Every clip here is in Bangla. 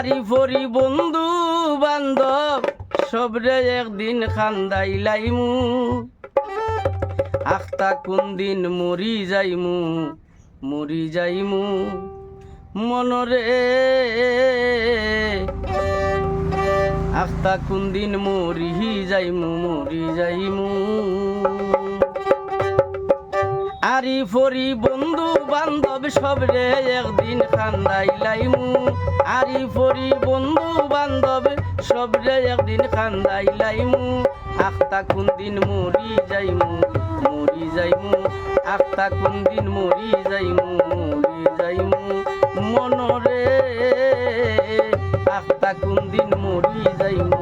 আরি ফরি বন্ধু বান্ধব সবরে একদিন খান্দাইলাইমু আখতা কোন দিন মরি যাইমু মনরে আখতা কোন দিন মরি যাইমু আরি ফরি বন্ধু বান্ধব সবরে একদিন খান্দাইলাইমু আরি ফরি বন্ধু বান্ধব সবরে একদিন খান্দাইলাইমু আখতা কোন দিন মরি যাইমু আখতা কোন দিন মরি যাইমু মনরে আখতা কোন দিন মরি যাইমু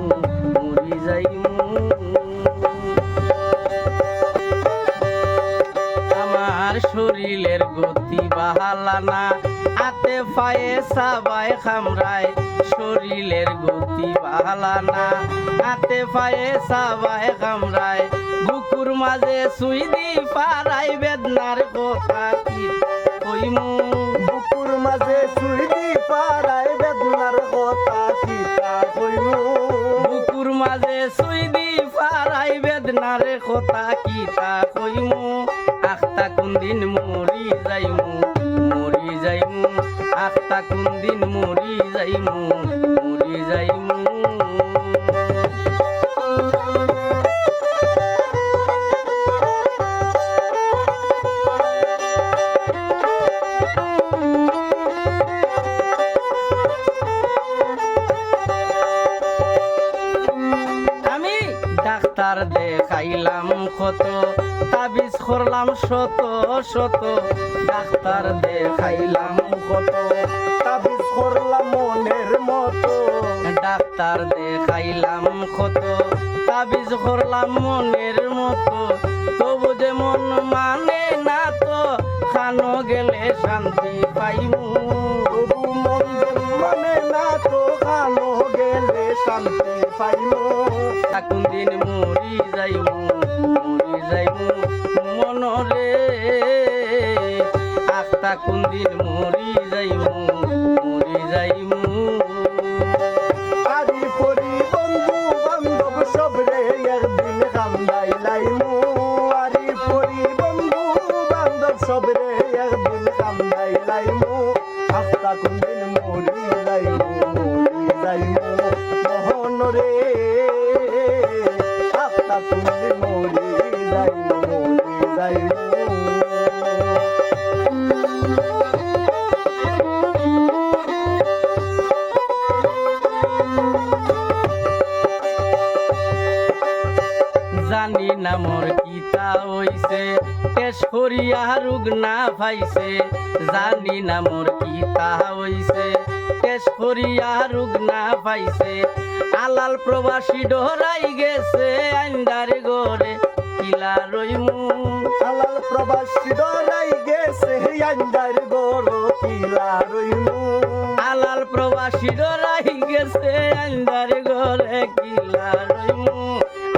আমার শরীরের গতি বাহালানা হাতে পায়ে সাবাই খামরায় শরীরের গতি বাহালানা হাতে পায়ে সাবাই খামরায় বুকুর মাঝে সুই দি পারাই বেদনার কথা কি কইমু বুকুর মাঝে সুই দি পারাই বেদনার কথা কি কইমু বুকুর মাঝে সুই দি পারাই বেদনার কথা কি কইমু আখতা কোন দিন মরি যাইমু আখতা কোন দিন মরি যাইমু আমি ডাক্তার দেখাইলাম কত তাবিজ করলাম শত ডাক্তার দেখাইলাম কত তাবিজ করলাম মনের মতো ডাক্তার দেখাইলাম কত তাবিজ করলাম মনের মতো তবু যে মন মানে না তো খানো গেলে শান্তি পাইমু তবু মন মানে না তো খানো গেলে শান্তি পাইমু কোন দিন মরি যাইমু মনরে আখতা কোন দিন মরি যাইমু আরি ফরি বন্ধু বান্ধব সবরে একদিন কান্দাইলাইমু আরি ফরি বন্ধু বান্ধব সবরে একদিন কান্দাইলাইমু আখতা কোন দিন মরি যাইমু মোহন রে আখতা কোন দিন মরি যাইমু জানি না মোর কিতা হইছে কেশ করিয়া রোগ না পাইছে জানি না মোর কিতা হইছে কেশ করিয়া রোগ না পাইছে আলাল প্রবাসী ডরাই গেছে আন্দার গরে কিলা রইমু আলাল প্রবাসী ডরাই গেছে আন্দার গরো কিলা রইমু আলাল প্রবাসী ডরাই গেছে আন্দার গরে কিলা রইমু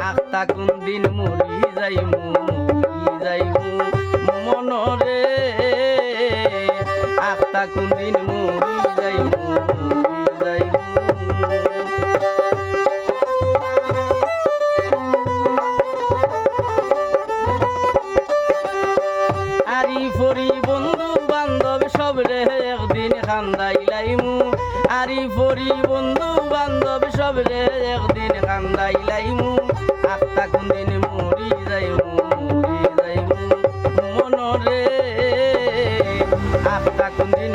আখতা কোন দিন মরি যাইমু মনরে আখতা কোন দিন মরি যাইমু আরি ফরি বন্ধু বান্ধব সবরে একদিন খান্দাইলাইমু আরি ফরি বন্ধু বান্ধব সবরে একদিন খান্দাইলাইমু আখতা কোন দিন মরি যাইমু মনরে আখতা কোন দিন